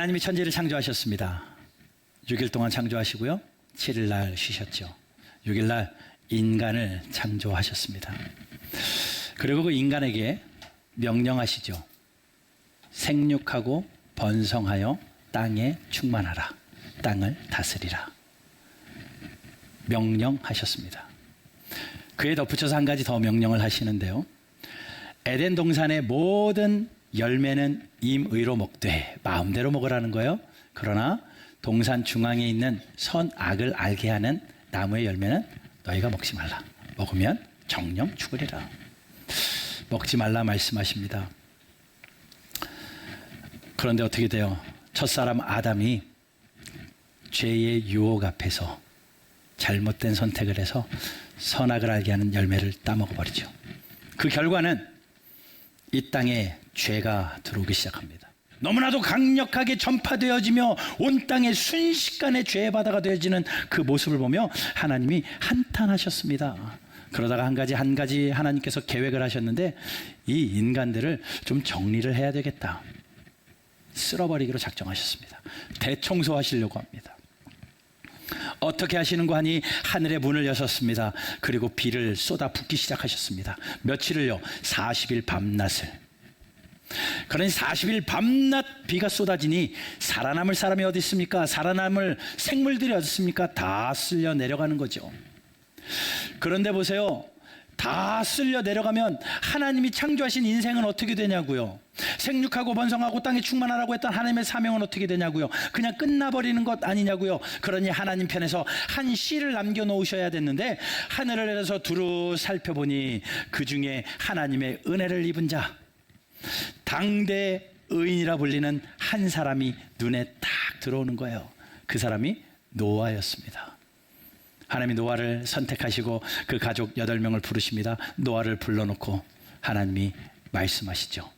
하나님이 천지를 창조하셨습니다. 6일 동안 창조하시고요, 7일 날 쉬셨죠. 6일 날 인간을 창조하셨습니다. 그리고 그 인간에게 명령하시죠. 생육하고 번성하여 땅에 충만하라. 땅을 다스리라. 명령하셨습니다. 그에 덧붙여서 한 가지 더 명령을 하시는데요. 에덴 동산의 모든 열매는 임의로 먹되, 마음대로 먹으라는 거예요. 그러나 동산 중앙에 있는 선악을 알게 하는 나무의 열매는 너희가 먹지 말라. 먹으면 정령 죽으리라. 먹지 말라 말씀하십니다. 그런데 어떻게 돼요? 첫사람 아담이 죄의 유혹 앞에서 잘못된 선택을 해서 선악을 알게 하는 열매를 따먹어버리죠. 그 결과는 이 땅에 죄가 들어오기 시작합니다. 너무나도 강력하게 전파되어지며 온 땅에 순식간에 죄의 바다가 되어지는 그 모습을 보며 하나님이 한탄하셨습니다. 그러다가 한 가지 하나님께서 계획을 하셨는데, 이 인간들을 좀 정리를 해야 되겠다. 쓸어버리기로 작정하셨습니다. 대청소하시려고 합니다. 어떻게 하시는고 하니 하늘의 문을 여셨습니다. 그리고 비를 쏟아 붓기 시작하셨습니다. 며칠을요? 40일 밤낮을. 그러니 40일 밤낮 비가 쏟아지니 살아남을 사람이 어디 있습니까? 살아남을 생물들이 어디 있습니까? 다 쓸려 내려가는 거죠. 그런데 보세요. 다 쓸려 내려가면 하나님이 창조하신 인생은 어떻게 되냐고요? 생육하고 번성하고 땅에 충만하라고 했던 하나님의 사명은 어떻게 되냐고요? 그냥 끝나버리는 것 아니냐고요? 그러니 하나님 편에서 한 씨를 남겨놓으셔야 됐는데, 하늘을 내려서 두루 살펴보니 그 중에 하나님의 은혜를 입은 자, 당대 의인이라 불리는 한 사람이 눈에 딱 들어오는 거예요. 그 사람이 노아였습니다. 하나님이 노아를 선택하시고 그 가족 8명을 부르십니다. 노아를 불러놓고 하나님이 말씀하시죠.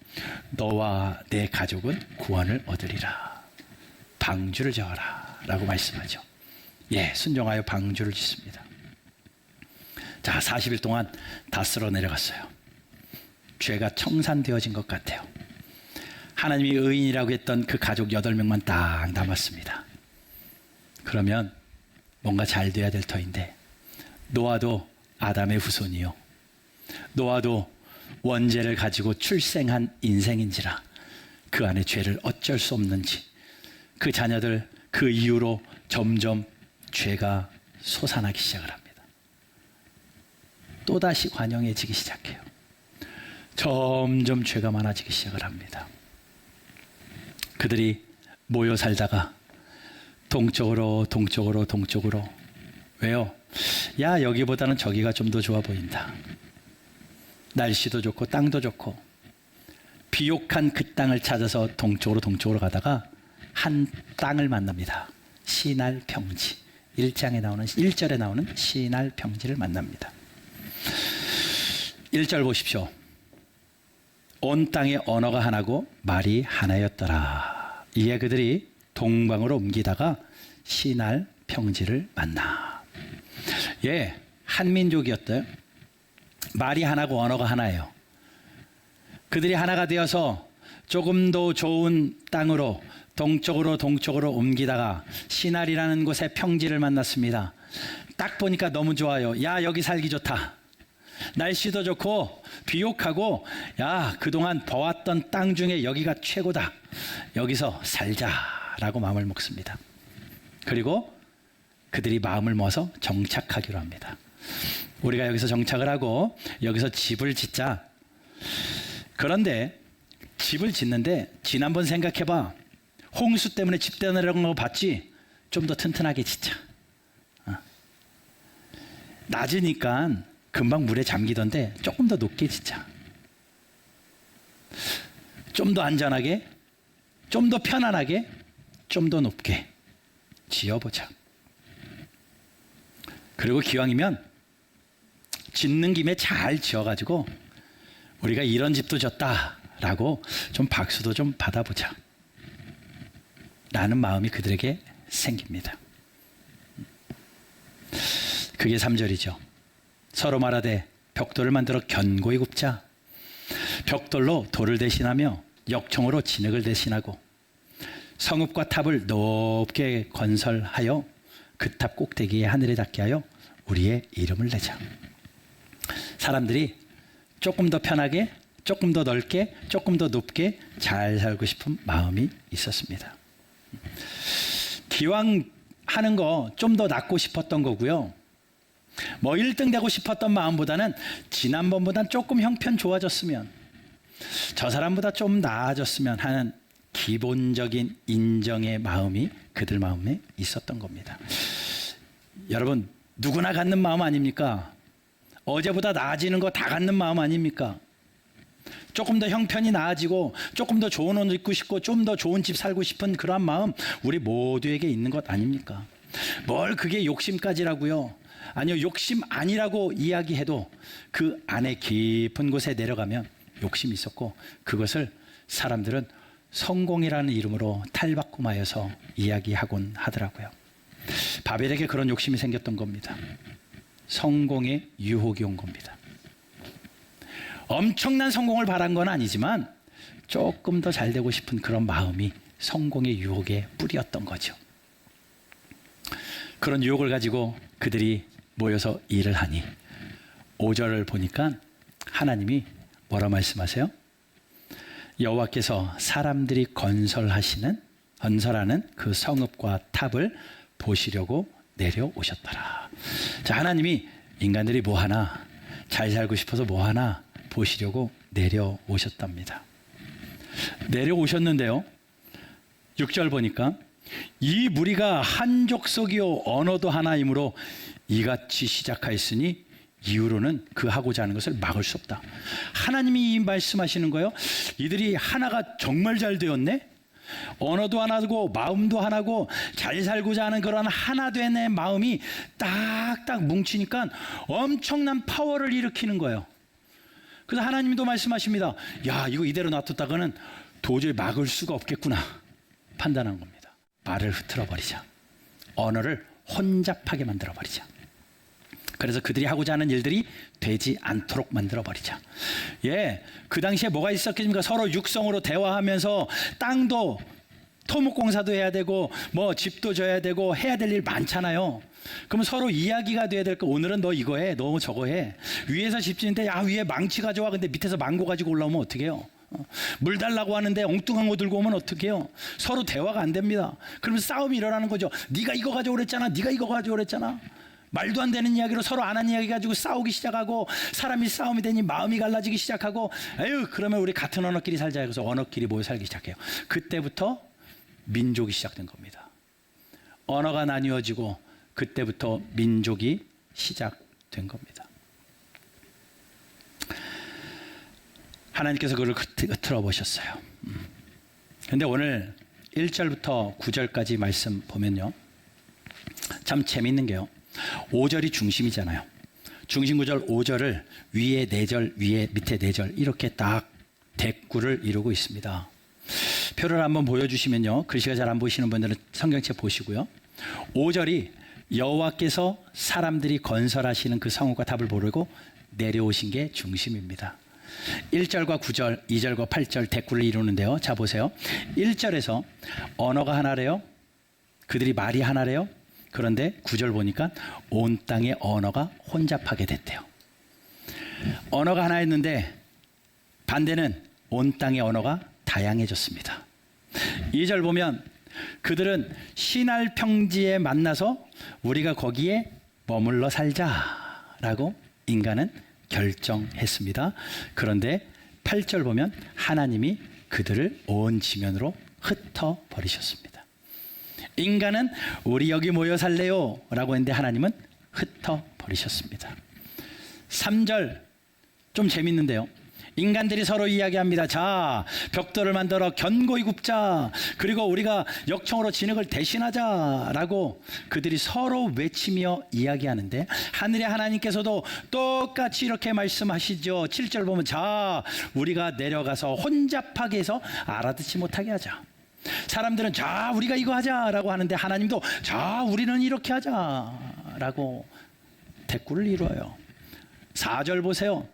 너와 내 가족은 구원을 얻으리라. 방주를 저어라 라고 말씀하죠. 예, 순종하여 방주를 짓습니다. 자, 40일 동안 다 쓸어 내려갔어요. 죄가 청산되어진 것 같아요. 하나님이 의인이라고 했던 그 가족 8명만 딱 남았습니다. 그러면 뭔가 잘 돼야 될 터인데, 노아도 아담의 후손이요, 노아도 원죄를 가지고 출생한 인생인지라 그 안에 죄를 어쩔 수 없는지 그 자녀들 그 이후로 점점 죄가 솟아나기 시작을 합니다. 또다시 관영해지기 시작해요. 점점 죄가 많아지기 시작을 합니다. 그들이 모여 살다가 동쪽으로 왜요? 야, 여기보다는 저기가 좀 더 좋아 보인다. 날씨도 좋고 땅도 좋고. 비옥한 그 땅을 찾아서 동쪽으로 가다가 한 땅을 만납니다. 시날 평지. 1절에 나오는 시날 평지를 만납니다. 1절 보십시오. 온 땅의 언어가 하나고 말이 하나였더라. 이에 그들이 동방으로 옮기다가 시날 평지를 만나. 예, 한민족이었대요. 말이 하나고 언어가 하나예요. 그들이 하나가 되어서 조금 더 좋은 땅으로 동쪽으로 옮기다가 시날이라는 곳에 평지를 만났습니다. 딱 보니까 너무 좋아요. 야, 여기 살기 좋다. 날씨도 좋고 비옥하고, 야, 그동안 봐왔던 땅 중에 여기가 최고다. 여기서 살자라고 마음을 먹습니다. 그리고 그들이 마음을 모아서 정착하기로 합니다. 우리가 여기서 정착을 하고 여기서 집을 짓자. 그런데 집을 짓는데 지난번 생각해봐. 홍수 때문에 집 내려간 거 봤지? 좀 더 튼튼하게 짓자. 낮으니까 금방 물에 잠기던데 조금 더 높게 짓자. 좀 더 안전하게, 좀 더 편안하게, 좀 더 높게 지어보자. 그리고 기왕이면 짓는 김에 잘 지어가지고 우리가 이런 집도 졌다라고 좀 박수도 좀 받아보자 라는 마음이 그들에게 생깁니다. 그게 3절이죠. 서로 말하되 벽돌을 만들어 견고히 굽자. 벽돌로 돌을 대신하며 역청으로 진흙을 대신하고 성읍과 탑을 높게 건설하여 그 탑 꼭대기에 하늘에 닿게 하여 우리의 이름을 내자. 사람들이 조금 더 편하게, 조금 더 넓게, 조금 더 높게 잘 살고 싶은 마음이 있었습니다. 기왕 하는 거 좀 더 낫고 싶었던 거고요. 뭐 1등 되고 싶었던 마음보다는 지난번보단 조금 형편 좋아졌으면, 저 사람보다 좀 나아졌으면 하는 기본적인 인정의 마음이 그들 마음에 있었던 겁니다. 여러분, 누구나 갖는 마음 아닙니까? 어제보다 나아지는 거 다 갖는 마음 아닙니까? 조금 더 형편이 나아지고 조금 더 좋은 옷 입고 싶고 좀 더 좋은 집 살고 싶은 그러한 마음 우리 모두에게 있는 것 아닙니까? 뭘 그게 욕심까지라고요? 아니요, 욕심 아니라고 이야기해도 그 안에 깊은 곳에 내려가면 욕심이 있었고, 그것을 사람들은 성공이라는 이름으로 탈바꿈하여서 이야기하곤 하더라고요. 바벨에게 그런 욕심이 생겼던 겁니다. 성공의 유혹이 온 겁니다. 엄청난 성공을 바란 건 아니지만 조금 더 잘 되고 싶은 그런 마음이 성공의 유혹의 뿌리였던 거죠. 그런 유혹을 가지고 그들이 모여서 일을 하니 5절을 보니까 하나님이 뭐라 말씀하세요? 여호와께서 사람들이 건설하는 그 성읍과 탑을 보시려고 내려오셨더라. 자, 하나님이 인간들이 뭐 하나, 잘 살고 싶어서 뭐 하나 보시려고 내려오셨답니다. 내려오셨는데요, 6절 보니까 이 무리가 한 족속이요 언어도 하나이므로 이같이 시작하였으니 이후로는 그 하고자 하는 것을 막을 수 없다. 하나님이 이 말씀하시는 거예요. 이들이 하나가 정말 잘 되었네. 언어도 하나고 마음도 하나고 잘 살고자 하는 그런 하나 된 내 마음이 딱딱 뭉치니까 엄청난 파워를 일으키는 거예요. 그래서 하나님도 말씀하십니다. 야, 이거 이대로 놔뒀다가는 도저히 막을 수가 없겠구나 판단한 겁니다. 말을 흐트러 버리자. 언어를 혼잡하게 만들어 버리자. 그래서 그들이 하고자 하는 일들이 되지 않도록 만들어 버리자. 예, 그 당시에 뭐가 있었겠습니까? 서로 육성으로 대화하면서 땅도 토목공사도 해야 되고 뭐 집도 져야 되고 해야 될 일 많잖아요. 그러면 서로 이야기가 돼야 될 거. 오늘은 너 이거 해, 너 저거 해. 위에서 집 짓는데 야, 위에 망치 가져와. 근데 밑에서 망고 가지고 올라오면 어떡해요? 물 달라고 하는데 엉뚱한 거 들고 오면 어떡해요? 서로 대화가 안 됩니다. 그러면 싸움이 일어나는 거죠. 네가 이거 가져오랬잖아, 네가 이거 가져오랬잖아. 말도 안 되는 이야기로 서로 안 한 이야기 가지고 싸우기 시작하고, 사람이 싸움이 되니 마음이 갈라지기 시작하고, 에휴, 그러면 우리 같은 언어끼리 살자 해서 언어끼리 모여 살기 시작해요. 그때부터 민족이 시작된 겁니다. 언어가 나뉘어지고 그때부터 민족이 시작된 겁니다. 하나님께서 그걸 틀어보셨어요. 그런데 오늘 1절부터 9절까지 말씀 보면요, 참 재밌는 게요, 5절이 중심이잖아요. 중심 구절 5절을 위에 4절, 위에 밑에 4절 이렇게 딱 대꾸를 이루고 있습니다. 표를 한번 보여주시면요, 글씨가 잘 안 보이시는 분들은 성경책 보시고요, 5절이 여호와께서 사람들이 건설하시는 그 성읍과 탑을 보려고 내려오신 게 중심입니다. 1절과 9절, 2절과 8절 대꾸를 이루는데요, 자 보세요. 1절에서 언어가 하나래요. 그들이 말이 하나래요. 그런데 9절 보니까 온 땅의 언어가 혼잡하게 됐대요. 언어가 하나였는데 반대는 온 땅의 언어가 다양해졌습니다. 2절 보면 그들은 시날 평지에 만나서 우리가 거기에 머물러 살자라고 인간은 결정했습니다. 그런데 8절 보면 하나님이 그들을 온 지면으로 흩어버리셨습니다. 인간은 우리 여기 모여 살래요 라고 했는데 하나님은 흩어버리셨습니다. 3절 좀 재밌는데요, 인간들이 서로 이야기합니다. 자, 벽돌을 만들어 견고히 굽자. 그리고 우리가 역청으로 진흙을 대신하자 라고 그들이 서로 외치며 이야기하는데, 하늘의 하나님께서도 똑같이 이렇게 말씀하시죠. 7절 보면 자, 우리가 내려가서 혼잡하게 해서 알아듣지 못하게 하자. 사람들은 자, 우리가 이거 하자 라고 하는데 하나님도 자, 우리는 이렇게 하자 라고 대꾸를 이루어요. 4절 보세요.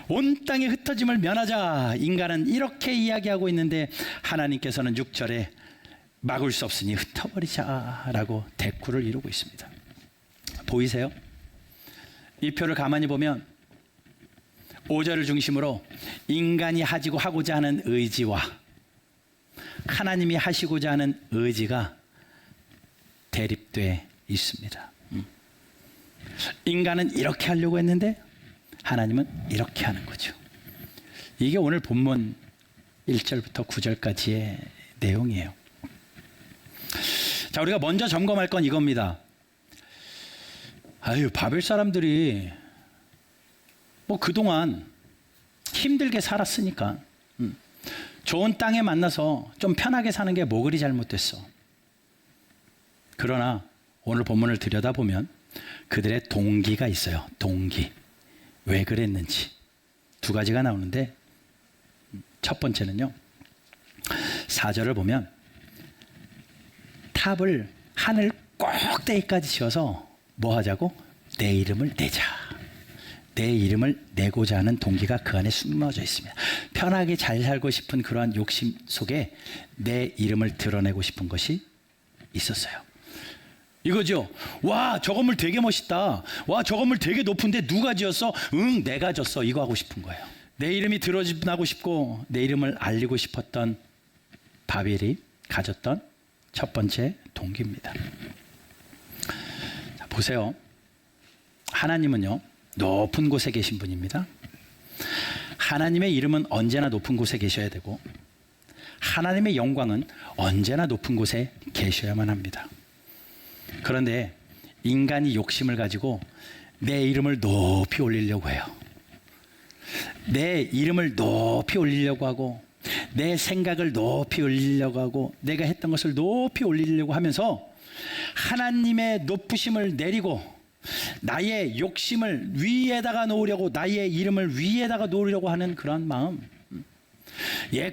온 땅의 흩어짐을 면하자. 인간은 이렇게 이야기하고 있는데 하나님께서는 6절에 막을 수 없으니 흩어버리자라고 대꾸를 이루고 있습니다. 보이세요? 이 표를 가만히 보면 5절을 중심으로 인간이 하고자 하는 의지와 하나님이 하시고자 하는 의지가 대립돼 있습니다. 인간은 이렇게 하려고 했는데 하나님은 이렇게 하는 거죠. 이게 오늘 본문 1절부터 9절까지의 내용이에요. 자, 우리가 먼저 점검할 건 이겁니다. 바벨 사람들이 뭐 그동안 힘들게 살았으니까 좋은 땅에 만나서 좀 편하게 사는 게 뭐 그리 잘못됐어. 그러나 오늘 본문을 들여다보면 그들의 동기가 있어요. 동기. 왜 그랬는지 두 가지가 나오는데, 첫 번째는요, 4절을 보면 탑을 하늘 꼭대기까지 지어서 뭐 하자고? 내 이름을 내자. 내 이름을 내고자 하는 동기가 그 안에 숨어져 있습니다. 편하게 잘 살고 싶은 그러한 욕심 속에 내 이름을 드러내고 싶은 것이 있었어요. 이거죠. 와, 저 건물 되게 멋있다. 와, 저 건물 되게 높은데 누가 지었어? 응, 내가 졌어. 이거 하고 싶은 거예요. 내 이름이 드러나고 싶고 내 이름을 알리고 싶었던 바벨이 가졌던 첫 번째 동기입니다. 자, 보세요. 하나님은요, 높은 곳에 계신 분입니다. 하나님의 이름은 언제나 높은 곳에 계셔야 되고 하나님의 영광은 언제나 높은 곳에 계셔야만 합니다. 그런데 인간이 욕심을 가지고 내 이름을 높이 올리려고 해요. 내 이름을 높이 올리려고 하고 내 생각을 높이 올리려고 하고 내가 했던 것을 높이 올리려고 하면서 하나님의 높으심을 내리고 나의 욕심을 위에다가 놓으려고, 나의 이름을 위에다가 놓으려고 하는 그런 마음.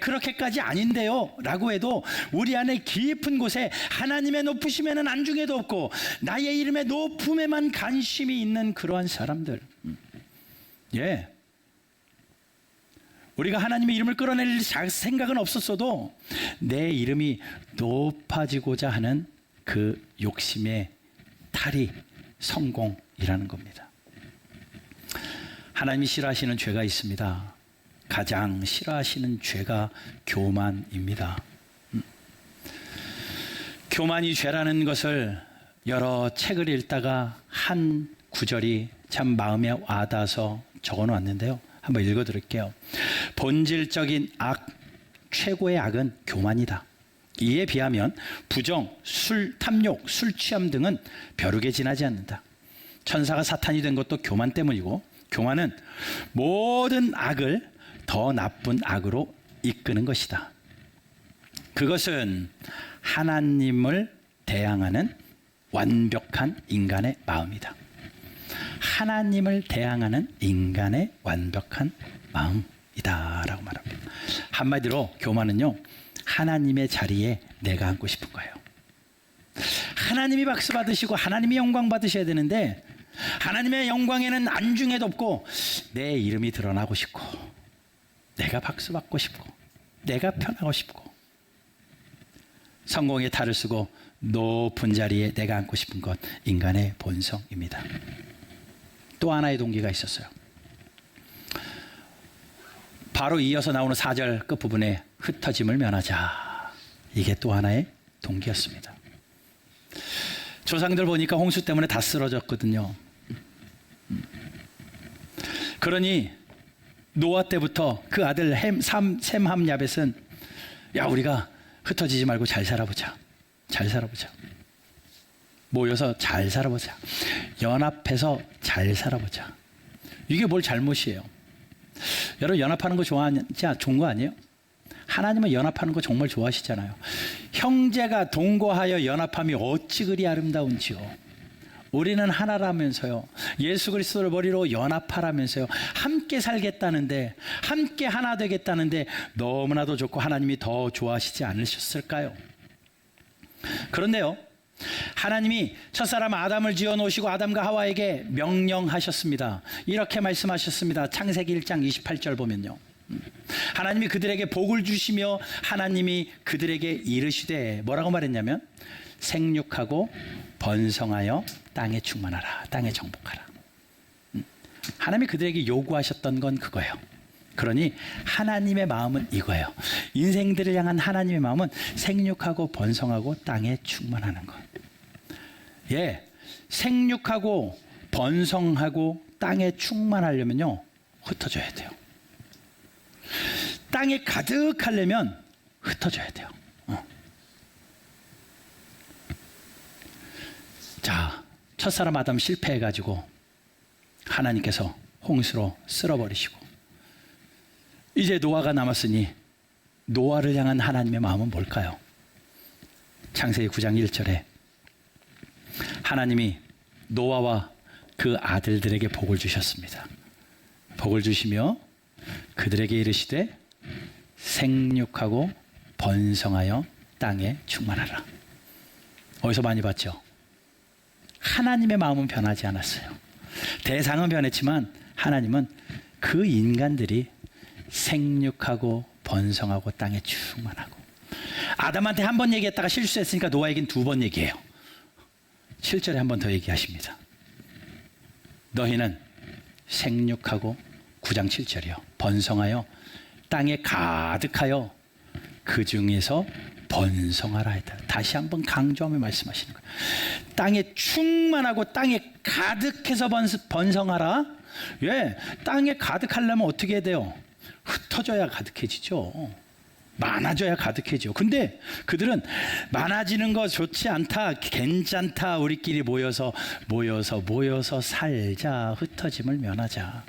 그렇게까지 아닌데요 라고 해도 우리 안에 깊은 곳에 하나님의 높으심에는 안중에도 없고 나의 이름의 높음에만 관심이 있는 그러한 사람들. 우리가 하나님의 이름을 끌어낼 생각은 없었어도 내 이름이 높아지고자 하는 그 욕심의 탈이 성공이라는 겁니다. 하나님이 싫어하시는 죄가 있습니다. 가장 싫어하시는 죄가 교만입니다. 교만이 죄라는 것을 여러 책을 읽다가 한 구절이 참 마음에 와닿아서 적어놓았는데요. 한번 읽어드릴게요. 본질적인 악, 최고의 악은 교만이다. 이에 비하면 부정, 술, 탐욕, 술 취함 등은 벼룩에 지나지 않는다. 천사가 사탄이 된 것도 교만 때문이고 교만은 모든 악을 더 나쁜 악으로 이끄는 것이다. 그것은 하나님을 대항하는 완벽한 인간의 마음이다. 하나님을 대항하는 인간의 완벽한 마음이다 라고 말합니다. 한마디로 교만은요, 하나님의 자리에 내가 앉고 싶은 거예요. 하나님이 박수 받으시고 하나님이 영광 받으셔야 되는데 하나님의 영광에는 안중에도 없고 내 이름이 드러나고 싶고 내가 박수 받고 싶고 내가 편하고 싶고 성공의 탈을 쓰고 높은 자리에 내가 앉고 싶은 것, 인간의 본성입니다. 또 하나의 동기가 있었어요. 바로 이어서 나오는 4절 끝부분에 흩어짐을 면하자. 이게 또 하나의 동기였습니다. 조상들 보니까 홍수 때문에 다 쓰러졌거든요. 그러니 노아 때부터 그 아들 셈, 함, 야벳은 야, 우리가 흩어지지 말고 잘 살아보자. 잘 살아보자. 모여서 잘 살아보자. 연합해서 잘 살아보자. 이게 뭘 잘못이에요? 여러분, 연합하는 거 좋은 거 아니에요? 하나님은 연합하는 거 정말 좋아하시잖아요. 형제가 동거하여 연합함이 어찌 그리 아름다운지요. 우리는 하나라면서요. 예수 그리스도를 머리로 연합하라면서요. 함께 살겠다는데, 함께 하나 되겠다는데 너무나도 좋고 하나님이 더 좋아하시지 않으셨을까요? 그런데요, 하나님이 첫사람 아담을 지어 놓으시고 아담과 하와에게 명령하셨습니다. 이렇게 말씀하셨습니다. 창세기 1장 28절 보면요. 하나님이 그들에게 복을 주시며 하나님이 그들에게 이르시되 뭐라고 말했냐면 생육하고 번성하여 땅에 충만하라. 땅에 정복하라. 하나님이 그들에게 요구하셨던 건 그거예요. 그러니 하나님의 마음은 이거예요. 인생들을 향한 하나님의 마음은 생육하고 번성하고 땅에 충만하는 것. 예, 생육하고 번성하고 땅에 충만하려면요, 흩어져야 돼요. 땅에 가득하려면 흩어져야 돼요. 자, 첫사람 아담 실패해가지고 하나님께서 홍수로 쓸어버리시고 이제 노아가 남았으니 노아를 향한 하나님의 마음은 뭘까요? 창세기 9장 1절에 하나님이 노아와 그 아들들에게 복을 주셨습니다. 복을 주시며 그들에게 이르시되 생육하고 번성하여 땅에 충만하라. 어디서 많이 봤죠? 하나님의 마음은 변하지 않았어요. 대상은 변했지만 하나님은 그 인간들이 생육하고 번성하고 땅에 충만하고. 아담한테 한 번 얘기했다가 실수했으니까 노아에겐 2번 얘기해요. 7절에 한 번 더 얘기하십니다. 너희는 생육하고 9장 7절이요. 번성하여 땅에 가득하여 그 중에서 번성하라 했다. 다시 한번 강조하며 말씀하시는 거예요. 땅에 충만하고 땅에 가득해서 번성하라. 예, 땅에 가득하려면 어떻게 해야 돼요? 흩어져야 가득해지죠. 많아져야 가득해지죠. 근데 그들은 많아지는 거 좋지 않다, 괜찮다, 우리끼리 모여서 살자, 흩어짐을 면하자.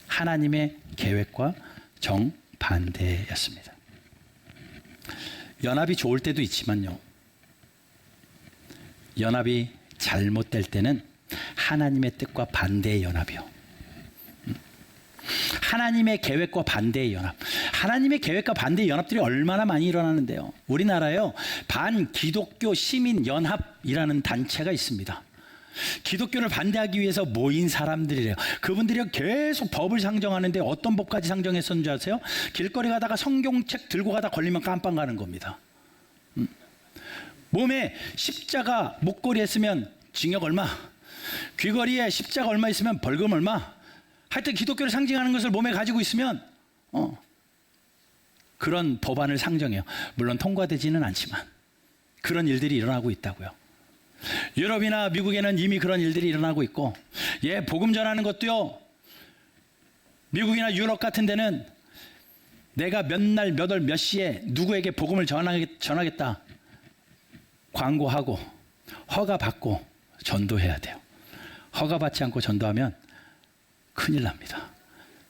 하나님의 계획과 정반대였습니다. 연합이 좋을 때도 있지만요, 연합이 잘못될 때는 하나님의 뜻과 반대의 연합이요. 하나님의 계획과 반대의 연합. 하나님의 계획과 반대의 연합들이 얼마나 많이 일어나는데요. 우리나라에요, 반기독교 시민연합이라는 단체가 있습니다. 기독교를 반대하기 위해서 모인 사람들이래요. 그분들이 계속 법을 상정하는데 어떤 법까지 상정했었는 줄 아세요? 길거리 가다가 성경책 들고 가다 걸리면 깜빵 가는 겁니다. 몸에 십자가 목걸이 했으면 징역 얼마, 귀걸이에 십자가 얼마 있으면 벌금 얼마. 하여튼 기독교를 상징하는 것을 몸에 가지고 있으면 그런 법안을 상정해요. 물론 통과되지는 않지만 그런 일들이 일어나고 있다고요. 유럽이나 미국에는 이미 그런 일들이 일어나고 있고, 예, 복음 전하는 것도요, 미국이나 유럽 같은 데는 내가 몇 날 몇 월 몇 시에 누구에게 복음을 전하겠다 광고하고 허가 받고 전도해야 돼요. 허가 받지 않고 전도하면 큰일 납니다.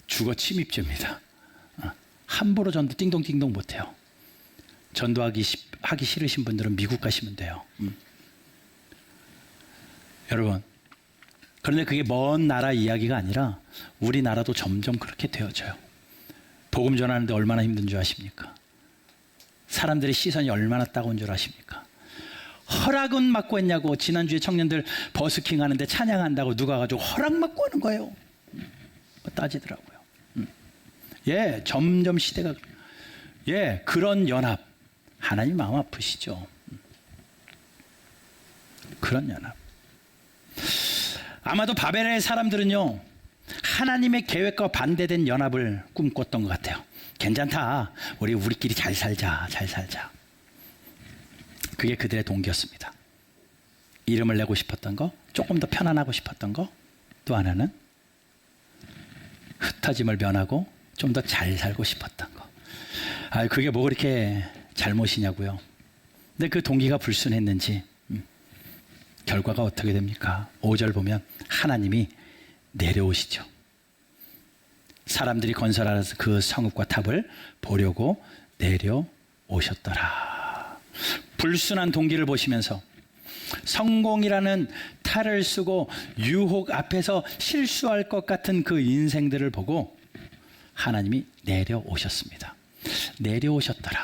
주거 침입죄입니다. 함부로 전도 띵동띵동 못해요. 전도하기 싫으신 분들은 미국 가시면 돼요. 여러분, 그런데 그게 먼 나라 이야기가 아니라 우리나라도 점점 그렇게 되어져요. 복음 전하는데 얼마나 힘든 줄 아십니까? 사람들의 시선이 얼마나 따가운 줄 아십니까? 허락은 받고 했냐고. 지난주에 청년들 버스킹 하는데 찬양한다고 누가 가지고 허락 받고 하는 거예요. 따지더라고요. 예, 점점 시대가, 예, 그런 연합, 하나님 마음 아프시죠. 그런 연합. 아마도 바벨의 사람들은요, 하나님의 계획과 반대된 연합을 꿈꿨던 것 같아요. 괜찮다, 우리끼리 잘 살자. 그게 그들의 동기였습니다. 이름을 내고 싶었던 거, 조금 더 편안하고 싶었던 거, 또 하나는 흩어짐을 면하고 좀 더 잘 살고 싶었던 거. 그게 뭐 그렇게 잘못이냐고요. 근데 그 동기가 불순했는지 결과가 어떻게 됩니까? 5절 보면 하나님이 내려오시죠. 사람들이 건설하는 그 성읍과 탑을 보려고 내려오셨더라. 불순한 동기를 보시면서 성공이라는 탈을 쓰고 유혹 앞에서 실수할 것 같은 그 인생들을 보고 하나님이 내려오셨습니다. 내려오셨더라.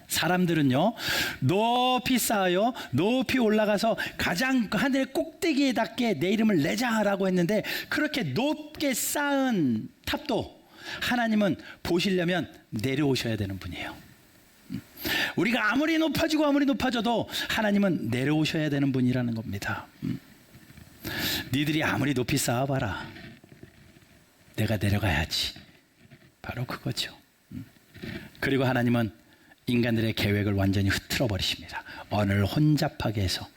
사람들은요, 높이 쌓아요, 높이 올라가서 가장 하늘의 꼭대기에 닿게 내 이름을 내자라고 했는데, 그렇게 높게 쌓은 탑도 하나님은 보시려면 내려오셔야 되는 분이에요. 우리가 아무리 높아지고 아무리 높아져도 하나님은 내려오셔야 되는 분이라는 겁니다. 니들이 아무리 높이 쌓아봐라, 내가 내려가야지. 바로 그거죠. 그리고 하나님은 인간들의 계획을 완전히 흐트러 버리십니다. 언을 혼잡하게 해서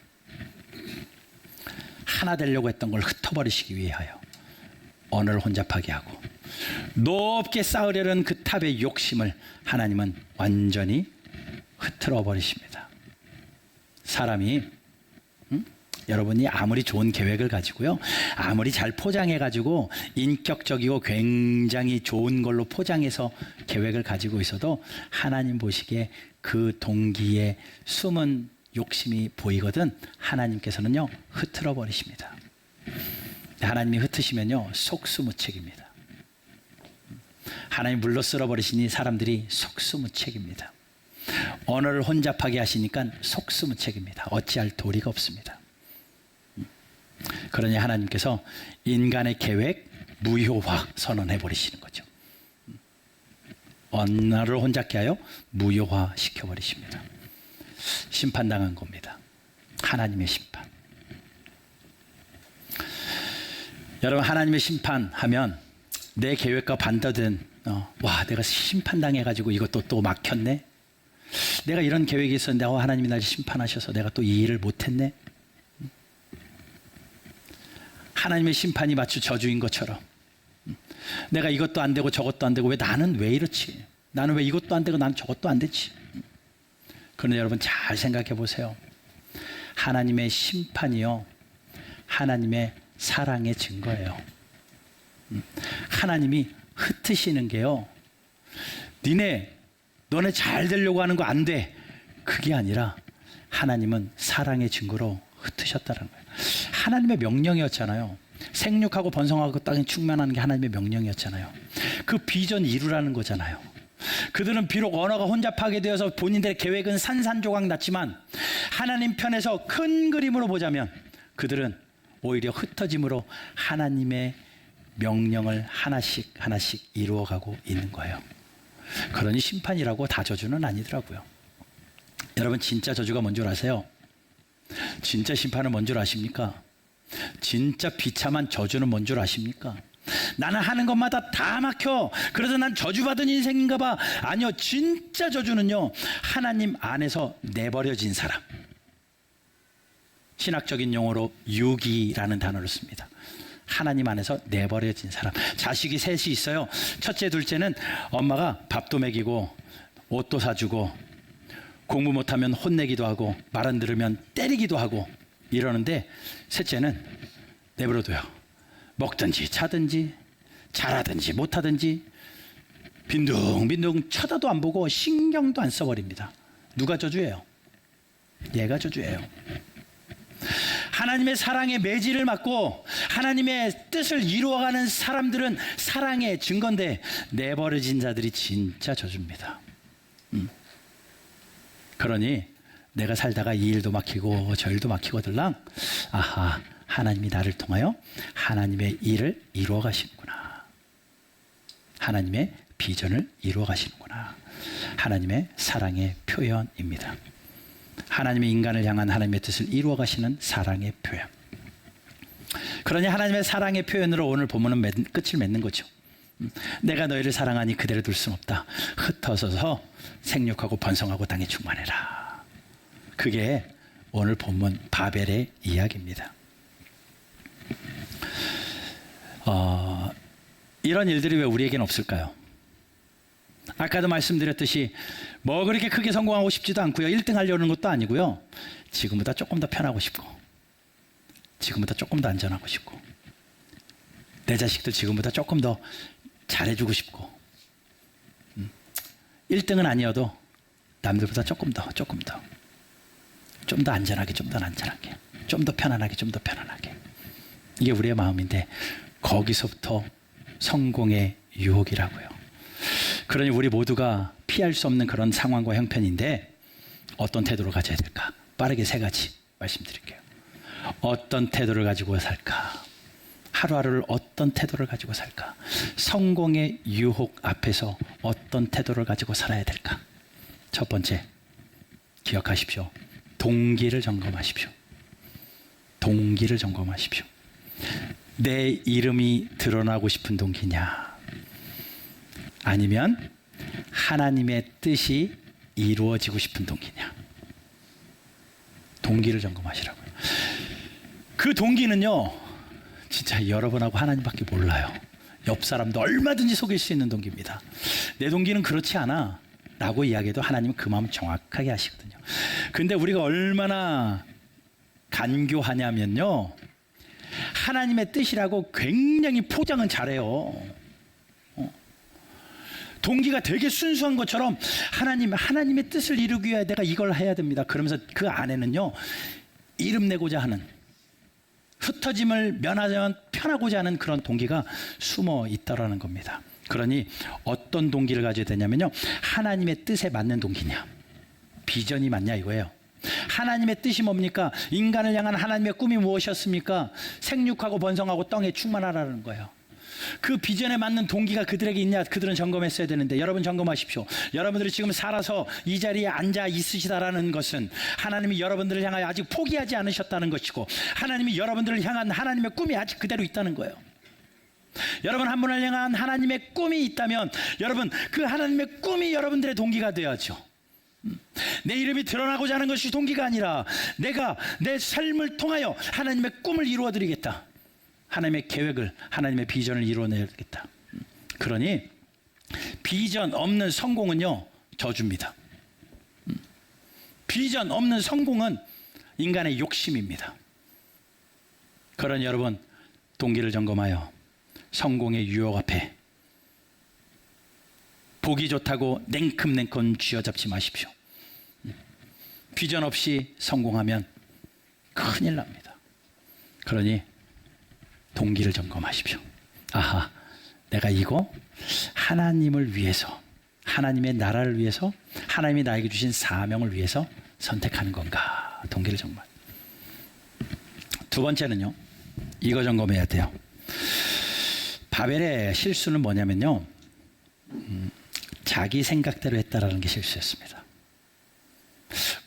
하나 되려고 했던 걸 흩어버리시기 위하여 언을 혼잡하게 하고 높게 쌓으려는 그 탑의 욕심을 하나님은 완전히 흐트러 버리십니다. 사람이 여러분이 아무리 좋은 계획을 가지고요, 아무리 잘 포장해 가지고 인격적이고 굉장히 좋은 걸로 포장해서 계획을 가지고 있어도 하나님 보시기에 그 동기에 숨은 욕심이 보이거든 하나님께서는요 흐트러 버리십니다. 하나님이 흩으시면요 속수무책입니다. 하나님 물로 쓸어버리시니 사람들이 속수무책입니다. 언어를 혼잡하게 하시니까 속수무책입니다. 어찌할 도리가 없습니다. 그러니 하나님께서 인간의 계획 무효화 선언해 버리시는 거죠. 언어를 혼잡게 하여 무효화 시켜버리십니다. 심판당한 겁니다. 하나님의 심판. 여러분, 하나님의 심판하면 내 계획과 반대된 와, 내가 심판당해가지고 이것도 또 막혔네. 내가 이런 계획이 있었는데 하나님이 날 심판하셔서 내가 또 이 일을 못했네. 하나님의 심판이 마치 저주인 것처럼 내가 이것도 안 되고 저것도 안 되고 왜 나는 왜 이렇지? 나는 왜 이것도 안 되고 난 저것도 안 되지? 그런데 여러분 잘 생각해 보세요. 하나님의 심판이요, 하나님의 사랑의 증거예요. 하나님이 흩으시는 게요, 너네 잘 되려고 하는 거 안 돼, 그게 아니라 하나님은 사랑의 증거로 흩으셨다는 거예요. 하나님의 명령이었잖아요. 생육하고 번성하고 땅에 충만하는 게 하나님의 명령이었잖아요. 그 비전 이루라는 거잖아요. 그들은 비록 언어가 혼잡하게 되어서 본인들의 계획은 산산조각 났지만 하나님 편에서 큰 그림으로 보자면 그들은 오히려 흩어짐으로 하나님의 명령을 하나씩 하나씩 이루어가고 있는 거예요. 그러니 심판이라고 다 저주는 아니더라고요. 여러분, 진짜 저주가 뭔 줄 아세요? 진짜 심판은 뭔 줄 아십니까? 진짜 비참한 저주는 뭔 줄 아십니까? 나는 하는 것마다 다 막혀, 그래서 난 저주받은 인생인가 봐. 아니요, 진짜 저주는요, 하나님 안에서 내버려진 사람. 신학적인 용어로 유기라는 단어를 씁니다. 하나님 안에서 내버려진 사람. 자식이 셋이 있어요. 첫째, 둘째는 엄마가 밥도 먹이고 옷도 사주고 공부 못하면 혼내기도 하고 말 안 들으면 때리기도 하고 이러는데, 셋째는 내버려둬요. 먹든지 차든지 잘하든지 못하든지 빈둥빈둥 쳐다도 안 보고 신경도 안 써버립니다. 누가 저주예요? 얘가 저주예요. 하나님의 사랑의 매질을 맞고 하나님의 뜻을 이루어가는 사람들은 사랑의 증거인데 내버려진 자들이 진짜 저주입니다. 그러니 내가 살다가 이 일도 막히고 저 일도 막히거들랑, 아하, 하나님이 나를 통하여 하나님의 일을 이루어 가시는구나. 하나님의 비전을 이루어 가시는구나. 하나님의 사랑의 표현입니다. 하나님의 인간을 향한 하나님의 뜻을 이루어 가시는 사랑의 표현. 그러니 하나님의 사랑의 표현으로 오늘 본문은 끝을 맺는 거죠. 내가 너희를 사랑하니 그대로 둘 수는 없다. 흩어져서 생육하고 번성하고 땅에 충만해라. 그게 오늘 본문 바벨의 이야기입니다. 이런 일들이 왜 우리에겐 없을까요? 아까도 말씀드렸듯이 뭐 그렇게 크게 성공하고 싶지도 않고요, 1등 하려는 것도 아니고요, 지금보다 조금 더 편하고 싶고 지금보다 조금 더 안전하고 싶고 내 자식들 지금보다 조금 더 잘해주고 싶고 1등은 아니어도 남들보다 조금 더 안전하게, 좀 더 안전하게, 좀 더 편안하게, 좀 더 편안하게. 이게 우리의 마음인데 거기서부터 성공의 유혹이라고요. 그러니 우리 모두가 피할 수 없는 그런 상황과 형편인데 어떤 태도를 가져야 될까? 빠르게 3가지 말씀드릴게요. 어떤 태도를 가지고 살까? 하루하루를 어떤 태도를 가지고 살까? 성공의 유혹 앞에서 어떤 태도를 가지고 살아야 될까? 첫 번째, 기억하십시오. 동기를 점검하십시오. 동기를 점검하십시오. 내 이름이 드러나고 싶은 동기냐? 아니면 하나님의 뜻이 이루어지고 싶은 동기냐? 동기를 점검하시라고요. 그 동기는요, 진짜 여러분하고 하나님밖에 몰라요. 옆 사람도 얼마든지 속일 수 있는 동기입니다. 내 동기는 그렇지 않아 라고 이야기해도 하나님은 그 마음 정확하게 아시거든요. 근데 우리가 얼마나 간교하냐면요, 하나님의 뜻이라고 굉장히 포장은 잘해요. 동기가 되게 순수한 것처럼 하나님의 뜻을 이루기 위해 내가 이걸 해야 됩니다. 그러면서 그 안에는요, 이름 내고자 하는, 흩어짐을 면하면 편하고자 하는 그런 동기가 숨어 있다라는 겁니다. 그러니 어떤 동기를 가져야 되냐면요, 하나님의 뜻에 맞는 동기냐, 비전이 맞냐 이거예요. 하나님의 뜻이 뭡니까? 인간을 향한 하나님의 꿈이 무엇이었습니까? 생육하고 번성하고 땅에 충만하라는 거예요. 그 비전에 맞는 동기가 그들에게 있냐, 그들은 점검했어야 되는데, 여러분 점검하십시오. 여러분들이 지금 살아서 이 자리에 앉아 있으시다라는 것은 하나님이 여러분들을 향하여 아직 포기하지 않으셨다는 것이고, 하나님이 여러분들을 향한 하나님의 꿈이 아직 그대로 있다는 거예요. 여러분 한 분을 향한 하나님의 꿈이 있다면, 여러분 그 하나님의 꿈이 여러분들의 동기가 되어야죠. 내 이름이 드러나고자 하는 것이 동기가 아니라, 내가 내 삶을 통하여 하나님의 꿈을 이루어 드리겠다, 하나님의 계획을, 하나님의 비전을 이루어내야겠다. 그러니 비전 없는 성공은요, 저주입니다. 비전 없는 성공은 인간의 욕심입니다. 그러니 여러분, 동기를 점검하여 성공의 유혹 앞에 보기 좋다고 냉큼냉큼 쥐어잡지 마십시오. 비전 없이 성공하면 큰일 납니다. 그러니 동기를 점검하십시오. 아하, 내가 이거 하나님을 위해서, 하나님의 나라를 위해서, 하나님이 나에게 주신 사명을 위해서 선택하는 건가? 동기를 점검. 두 번째는요, 이거 점검해야 돼요. 바벨의 실수는 뭐냐면요, 자기 생각대로 했다라는 게 실수였습니다.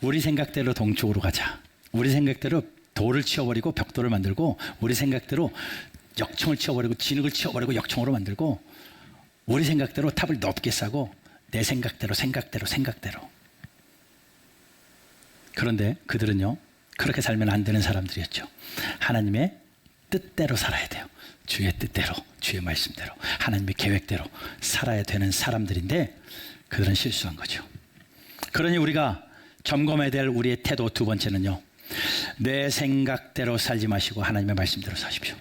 우리 생각대로 동쪽으로 가자, 우리 생각대로 돌을 치워버리고 벽돌을 만들고, 우리 생각대로 역청을 치워버리고 진흙을 치워버리고 역청으로 만들고, 우리 생각대로 탑을 높게 쌓고, 내 생각대로. 그런데 그들은요, 그렇게 살면 안 되는 사람들이었죠. 하나님의 뜻대로 살아야 돼요. 주의 뜻대로, 주의 말씀대로, 하나님의 계획대로 살아야 되는 사람들인데, 그들은 실수한 거죠. 그러니 우리가 점검해야 될 우리의 태도 두 번째는요, 내 생각대로 살지 마시고 하나님의 말씀대로 사십시오.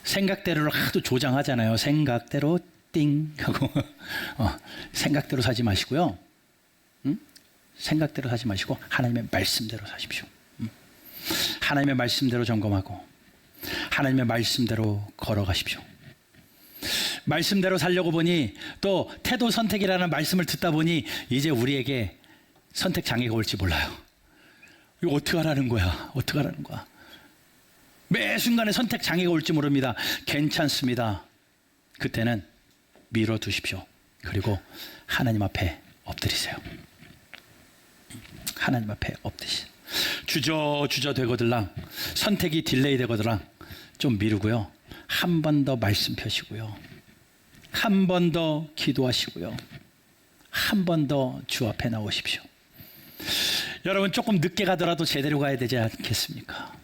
생각대로를 하도 조장하잖아요. 생각대로 띵 하고 생각대로 사지 마시고요, 생각대로 사지 마시고 하나님의 말씀대로 사십시오. 하나님의 말씀대로 점검하고 하나님의 말씀대로 걸어가십시오. 말씀대로 살려고 보니, 또 태도 선택이라는 말씀을 듣다 보니 이제 우리에게 선택 장애가 올지 몰라요. 이거 어떻게 하라는 거야? 어떻게 하라는 거야? 매 순간에 선택 장애가 올지 모릅니다. 괜찮습니다. 그때는 밀어두십시오. 그리고 하나님 앞에 엎드리세요. 하나님 앞에 엎드리세요. 주저주저 되거들랑, 선택이 딜레이 되거들랑 좀 미루고요, 한 번 더 말씀 펴시고요, 한 번 더 기도하시고요, 한 번 더 주 앞에 나오십시오. 여러분 조금 늦게 가더라도 제대로 가야 되지 않겠습니까?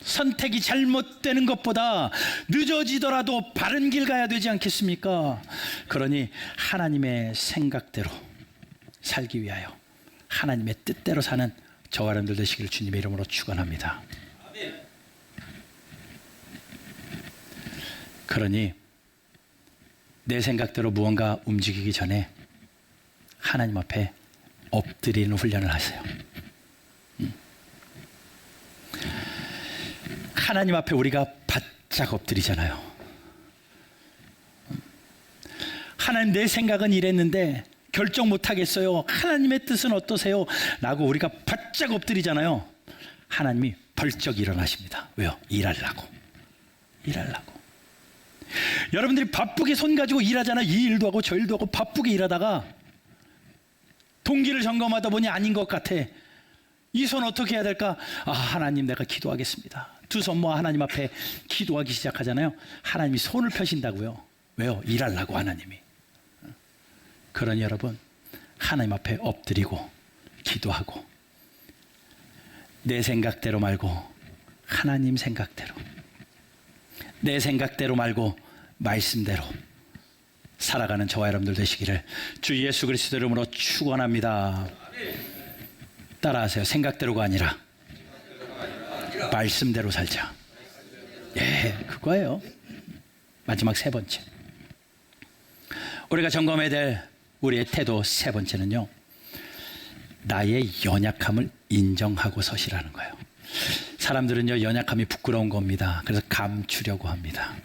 선택이 잘못되는 것보다 늦어지더라도 바른 길 가야 되지 않겠습니까? 그러니 하나님의 생각대로 살기 위하여 하나님의 뜻대로 사는 저와 여러분들 되시기를 주님의 이름으로 축원합니다. 그러니 내 생각대로 무언가 움직이기 전에 하나님 앞에 엎드리는 훈련을 하세요. 하나님 앞에 우리가 바짝 엎드리잖아요. 하나님, 내 생각은 이랬는데 결정 못하겠어요. 하나님의 뜻은 어떠세요? 라고 우리가 바짝 엎드리잖아요. 하나님이 벌쩍 일어나십니다. 왜요? 일하려고. 여러분들이 바쁘게 손 가지고 일하잖아. 이 일도 하고 저 일도 하고 바쁘게 일하다가 동기를 점검하다 보니 아닌 것 같아. 이 손 어떻게 해야 될까? 하나님, 내가 기도하겠습니다. 두 손 모아 하나님 앞에 기도하기 시작하잖아요. 하나님이 손을 펴신다고요. 왜요? 일하려고 하나님이. 그러니 여러분, 하나님 앞에 엎드리고 기도하고 내 생각대로 말고 하나님 생각대로, 내 생각대로 말고 말씀대로 살아가는 저와 여러분들 되시기를 주 예수 그리스도 이름으로 축원합니다. 따라하세요. 생각대로가 아니라 말씀대로 살자. 예, 그거예요. 마지막 세 번째, 우리가 점검해야 될 우리의 태도 세 번째는요, 나의 연약함을 인정하고 서시라는 거예요. 사람들은요, 연약함이 부끄러운 겁니다. 그래서 감추려고 합니다.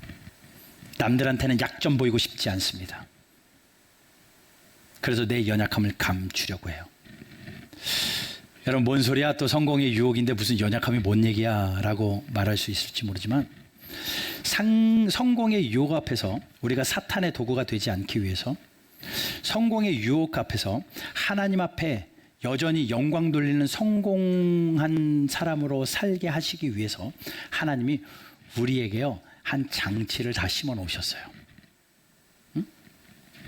남들한테는 약점 보이고 싶지 않습니다. 그래서 내 연약함을 감추려고 해요. 여러분, 뭔 소리야? 또 성공의 유혹인데 무슨 연약함이 뭔 얘기야? 라고 말할 수 있을지 모르지만 성공의 유혹 앞에서 우리가 사탄의 도구가 되지 않기 위해서, 성공의 유혹 앞에서 하나님 앞에 여전히 영광 돌리는 성공한 사람으로 살게 하시기 위해서 하나님이 우리에게요, 한 장치를 다 심어 놓으셨어요.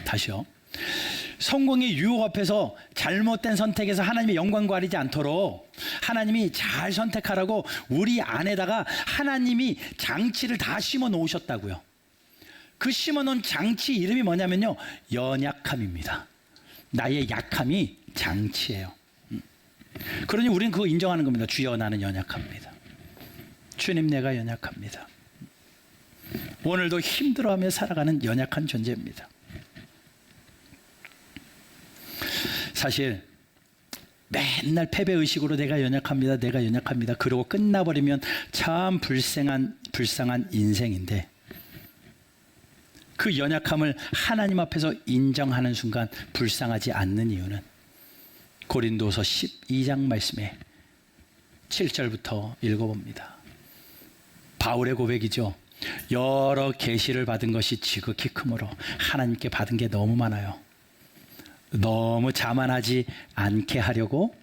다시요. 성공의 유혹 앞에서 잘못된 선택에서 하나님의 영광 가리지 않도록 하나님이 잘 선택하라고 우리 안에다가 하나님이 장치를 다 심어 놓으셨다고요. 그 심어 놓은 장치 이름이 뭐냐면요, 연약함입니다. 나의 약함이 장치예요. 그러니 우리는 그거 인정하는 겁니다. 주여, 나는 연약합니다. 주님, 내가 연약합니다. 오늘도 힘들어하며 살아가는 연약한 존재입니다. 사실 맨날 패배의식으로 내가 연약합니다, 내가 연약합니다, 그러고 끝나버리면 참 불쌍한 인생인데, 그 연약함을 하나님 앞에서 인정하는 순간 불쌍하지 않는 이유는 고린도서 12장 말씀에 7절부터 읽어봅니다. 바울의 고백이죠. 여러 계시를 받은 것이 지극히 크므로 하나님께 받은 게 너무 많아요. 너무 자만하지 않게 하려고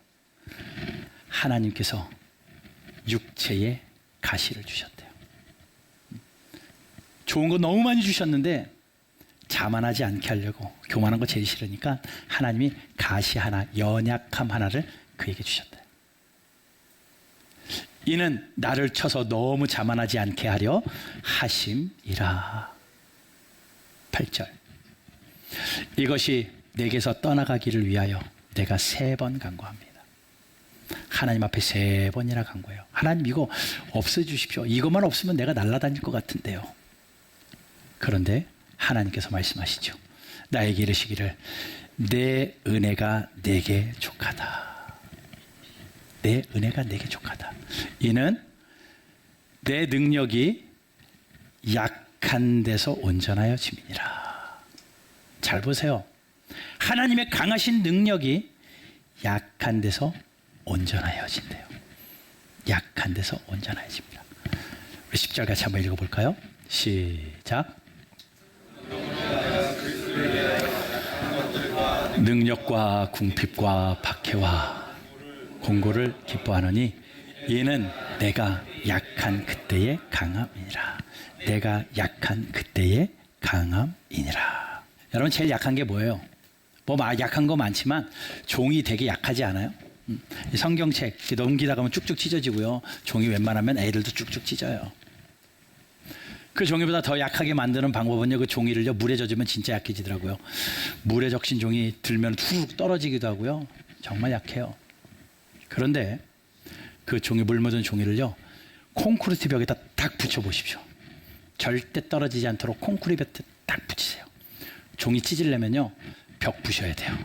하나님께서 육체에 가시를 주셨대요. 좋은 거 너무 많이 주셨는데 자만하지 않게 하려고, 교만한 거 제일 싫으니까 하나님이 가시 하나, 연약함 하나를 그에게 주셨대요. 이는 나를 쳐서 너무 자만하지 않게 하려 하심이라. 8절. 이것이 내게서 떠나가기를 위하여 내가 3번 간구합니다. 하나님 앞에 3번이나 간구해요. 하나님, 이거 없애주십시오. 이것만 없으면 내가 날아다닐 것 같은데요. 그런데 하나님께서 말씀하시죠. 나에게 이르시기를 내 은혜가 내게 족하다. 내 은혜가 내게 족하다. 이는 내 능력이 약한 데서 온전하여 짐이니라. 잘 보세요. 하나님의 강하신 능력이 약한 데서 온전하여진대요. 약한 데서 온전하여집니다. 우리 10절 같이 한번 읽어볼까요? 시작. 능력과 궁핍과 박해와 공고를 기뻐하노니 이는 내가 약한 그때의 강함이니라. 내가 약한 그때의 강함이니라. 여러분, 제일 약한 게 뭐예요? 약한 거 많지만 종이 되게 약하지 않아요? 성경책 넘기다 가면 쭉쭉 찢어지고요. 종이 웬만하면 애들도 쭉쭉 찢어요. 그 종이보다 더 약하게 만드는 방법은요, 그 종이를요 물에 젖으면 진짜 약해지더라고요. 물에 적신 종이 들면 훅 떨어지기도 하고요. 정말 약해요. 그런데 그 종이 물 묻은 종이를요 콘크리트 벽에다 딱 붙여보십시오. 절대 떨어지지 않도록 콘크리트 벽에 딱 붙이세요. 종이 찢으려면요 벽 부셔야 돼요.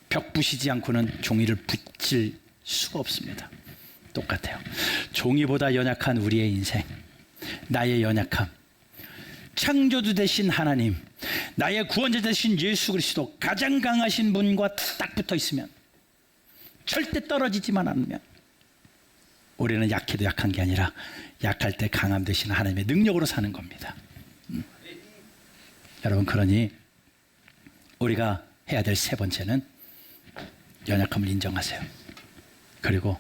벽 부시지 않고는 종이를 붙일 수가 없습니다. 똑같아요. 종이보다 연약한 우리의 인생, 나의 연약함, 창조주 되신 하나님, 나의 구원자 되신 예수 그리스도, 가장 강하신 분과 딱 붙어 있으면, 절대 떨어지지만 않으면 우리는 약해도 약한 게 아니라 약할 때 강함 되시는 하나님의 능력으로 사는 겁니다. 여러분, 그러니 우리가 해야 될 세 번째는 연약함을 인정하세요. 그리고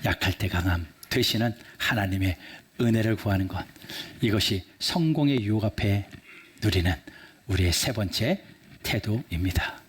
약할 때 강함 되시는 하나님의 은혜를 구하는 것, 이것이 성공의 유혹 앞에 누리는 우리의 세 번째 태도입니다.